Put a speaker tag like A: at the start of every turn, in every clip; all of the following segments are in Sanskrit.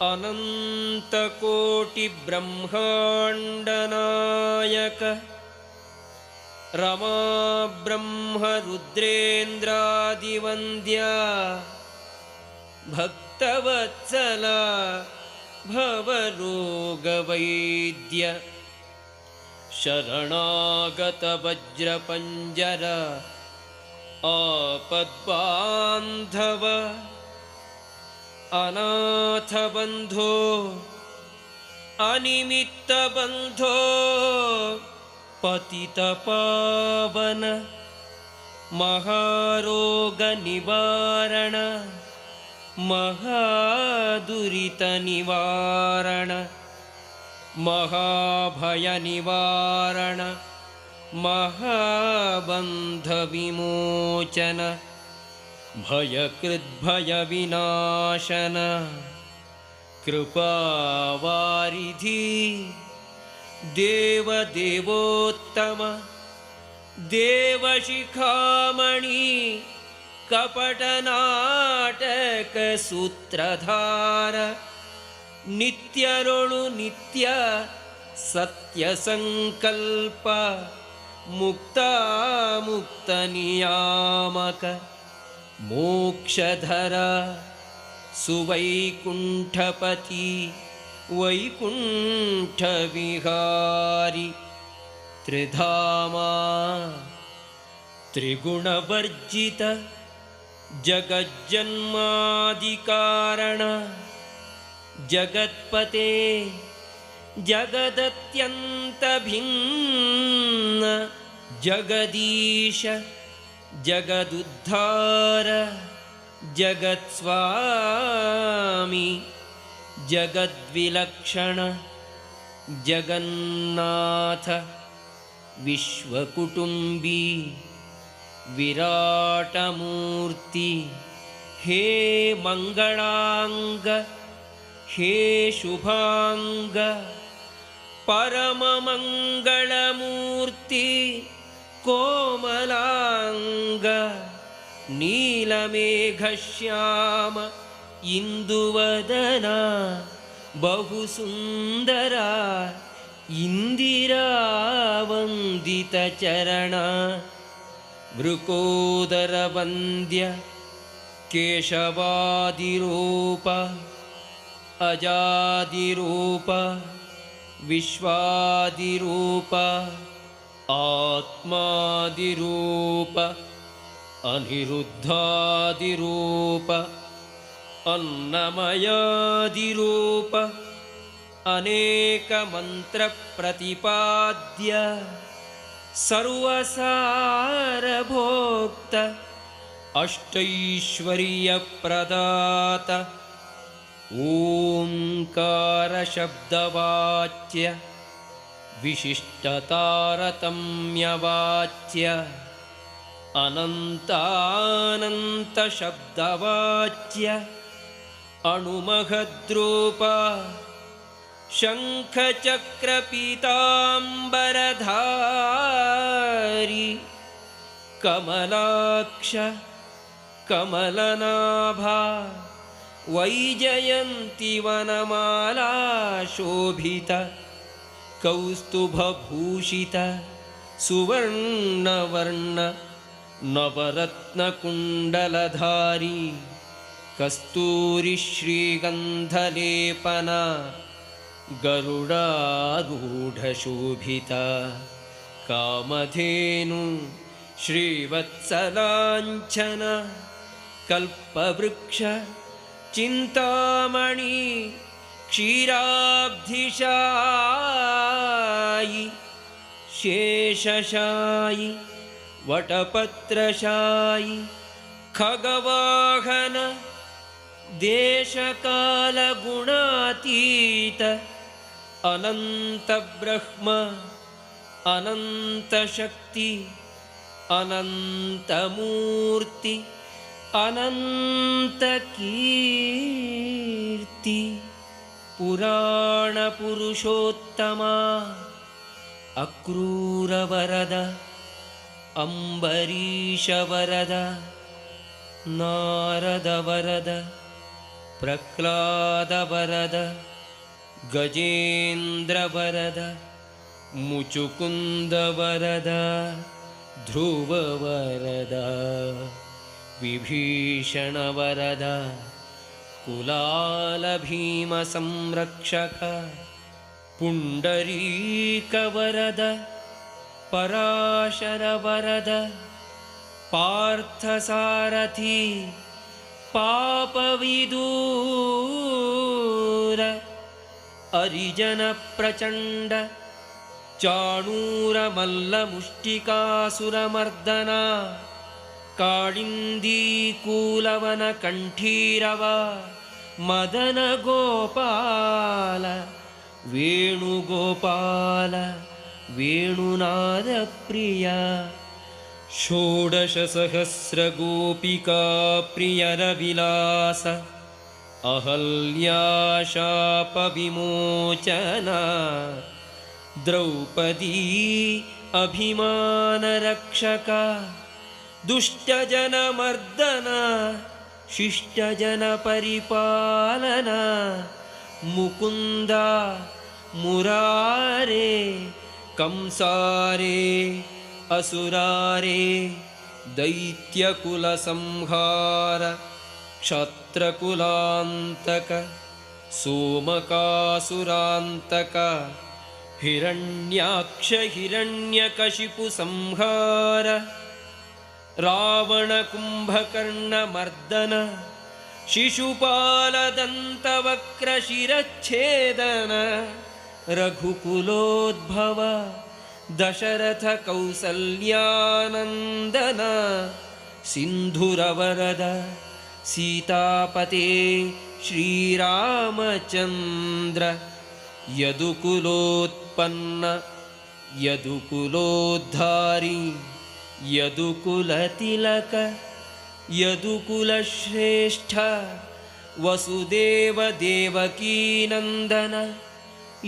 A: अनन्तकोटिब्रह्माण्डनायक रमा ब्रह्मरुद्रेन्द्रादिवन्द्या भक्तवत्सला भवरोगवैद्य शरणागतवज्रपञ्जर आपद्बान्धव अनाथबन्धो अनिमित्तबन्धो पतितपावन महारोगनिवारण महादुरितनिवारण महाभयनिवारण महाबन्धविमोचन भयकृद्भयविनाशन कृपावारिधि देवदेवोत्तम देवशिखामणि कपटनाटकसूत्रधार नित्यरुणु नित्य सत्यसंकल्प मुक्तामुक्तनियामक मोक्षधर सुवैकुण्ठपति वैकुण्ठविहारी त्रिधामा त्रिगुणवर्जित जगज्जन्मादिकारण जगत्पते जगदत्यन्तभिन्न जगदीश जगदुद्धार जगत्स्वामी जगद्विलक्षण जगन्नाथ विश्वकुटुम्बी विराटमूर्ति हे मंगलांग हे शुभांग परममंगलमूर्ति कोमलांग नीलमेघश्याम इंदुवदना बहुसुंदरा इंदिरावंदितचरण वृकोदरवन्द्य केशवादिरूप अजादिरूप विश्वादिरूप आत्मादिरूप अनिरुद्धादिरूप अन्नमयादिरूप अनेकमन्त्रप्रतिपाद्य सर्वसारभोक्त अष्टैश्वर्यप्रदात ओंकारशब्दवाच्य विशिष्टतारतम्यवाच्य अनन्तानन्तशब्दवाच्य अणुमहद्रूप शङ्खचक्रपीताम्बरधारी कमलाक्ष कमलनाभा वैजयन्तिवनमाला शोभित कौस्तुभभूषित सुवर्णवर्ण नवरत्नकुण्डलधारी कस्तूरिश्रीगन्धलेपना गरुडारूढशोभिता कामधेनु श्रीवत्सलाञ्छन कल्पवृक्ष चिन्तामणि क्षीराब्धिशायि शेषशायि वटपत्रशायि खगवाहन देशकालगुणातीत अनन्तब्रह्म अनन्तशक्ति अनन्तमूर्ति अनन्तकीर्ति पुराणपुरुषोत्तमा अक्रूरवरद अम्बरीशवरद नारदवरद ಪ್ರಹ್ಲಾದವರದ ಗಜೇಂದ್ರವರದ ಮುಚುಕುಂದವರದ ಧ್ರುವವರದ ವಿಭೀಷಣವರದ ಕುಲಾಲಭೀಮ ಸಂರಕ್ಷಕ ಪುಂಡರೀಕವರದ ಪರಾಶರವರದ ಪಾರ್ಥಸಾರಥಿ ಪಾಪವಿದೂರ ಅರಿಜನ ಪ್ರಚಂಡ ಚಾಣೂರ ಮಲ್ಲ ಮುಷ್ಟಿಕಾಸುರಮರ್ದನ ಕಾಳಿಂದಿ ಕೂಲವನ ಕಂಠೀರವ ಮದನ ಗೋಪಾಲ ವೇಣುಗೋಪಾಲ ವೇಣುನಾದ ಪ್ರಿಯ ಷೋಡಶ ಸಹಸ್ರ ಗೋಪಿಕಾ ಪ್ರಿಯರ ವಿಲಾಸ ಅಹಲ್ಯಾಶಾಪ ವಿಮೋಚನ ದ್ರೌಪದೀ ಅಭಿಮಾನ ರಕ್ಷಕ ದುಷ್ಟಜನ ಮರ್ದನ ಶಿಷ್ಟಜನ ಪರಿಪಾಲನ ಮುಕುಂದ ಮುರಾರೇ ಕಂಸಾರೇ ಅಸುರಾರೇ ದೈತ್ಯಕುಲ ಸಂಹಾರ ಕ್ಷತ್ರಕುಲಾಂತಕ ಸೋಮಕಾಸುರಾಂತಕ ಹಿರಣ್ಯಾಕ್ಷ ಹಿರಣ್ಯಕಶಿಪು ಸಂಹಾರ ರಾವಣ ಕುಂಭಕರ್ಣ ಮರ್ದನ ಶಿಶುಪಾಲದಂತವಕ್ರ ಶಿರಚ್ಛೇದನ ರಘುಕುಲೋದ್ಭವ ದಶರಥ ಕೌಸಲ್ಯಾನಂದನ ಸಿಂಧುರವರದ ಸೀತಾಪತೆ ಶ್ರೀರಾಮಚಂದ್ರ ಯದುಕುಲೋತ್ಪನ್ನ ಯದುಕುಲೋದ್ಧಾರಿ ಯದುಕುಲತಿಲಕ ಯದುಕುಲಶ್ರೇಷ್ಠ ವಸುದೇವ ದೇವಕೀನಂದನ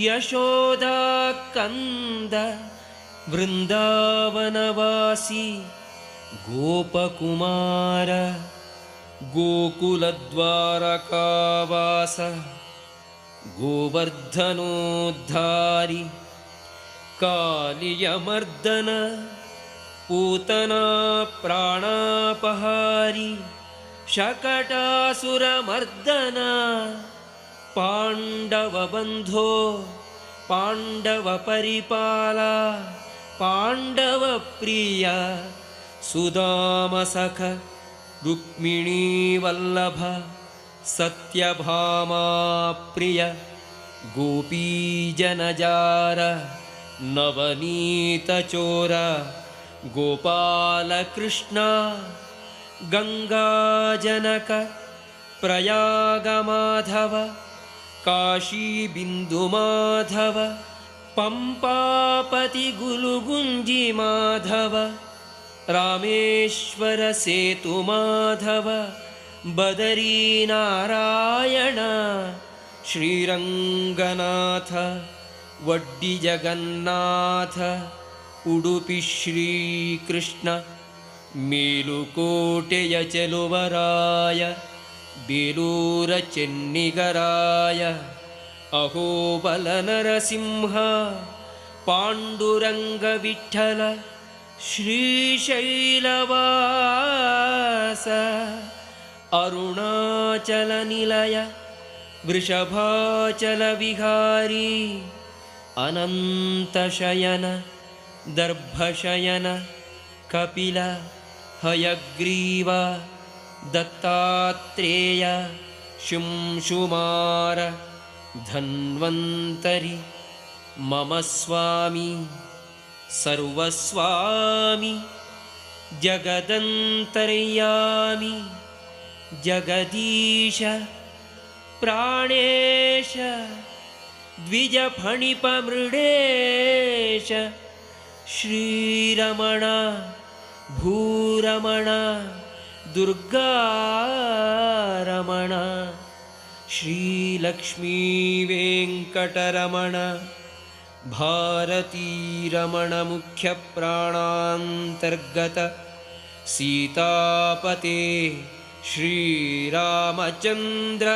A: ಯಶೋದಾ ಕಂದ ವೃಂದಾವನವಾಸಿ ಗೋಪಕುಮಾರ ಗೋಕುಲದ್ವಾರಕಾವಾಸ ಗೋವರ್ಧನೋದ್ಧಾರಿ ಕಾಲಿಯಮರ್ದನ पूतना प्राणापहारी शकटासुरमर्दना पाण्डवबन्धो पाण्डवपरिपाला पाण्डवप्रिया सुदामसख रुक्मिणीवल्लभ सत्यभामाप्रिय गोपीजनजार नवनीतचोर गोपालकृष्ण गंगाजनक प्रयागमाधव काशीबिन्दुमाधव पंपापति गुलुगुञ्जी माधव रामेश्वर सेतुमाधव बदरीनारायण श्रीरंगनाथ वड्डी जगन्नाथ उडुपि श्रीकृष्ण मेलुकोटेय चलुवराय बेलूर चेन्निगराय अहोबल नरसिंह पाण्डुरंग विठ्ठल श्रीशैलवास अरुणाचल निलय वृषभाचल विहारी अनन्तशयन दर्भशयन कपिल हयग्रीव दत्तात्रेय शुंशुमार धन्वन्तरि मम स्वामी सर्वस्वामी जगदन्तर्यामी जगदीश प्राणेश द्विजफणिपमृडेश श्रीरमण भूरमण दुर्गारमण श्रीलक्ष्मीवेङ्कटरमण भारतीरमण मुख्यप्राणान्तर्गत सीतापते ಶ್ರೀರಾಮಚಂದ್ರ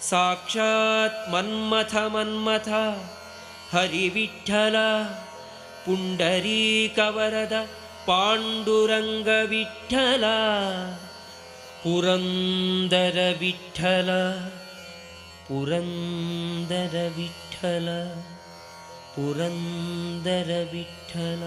A: ಸಾಕ್ಷಾತ್ ಮನ್ಮಥ ಮನ್ಮಥ ಹರಿವಿಠಲ ಪುಂಡರೀಕವರದ ಪಾಂಡುರಂಗ ವಿಠಲ ಪುರಂದರ ವಿಠಲ ಪುರಂದರ ವಿಠಲ ಪುರಂದರ ವಿಠಲ.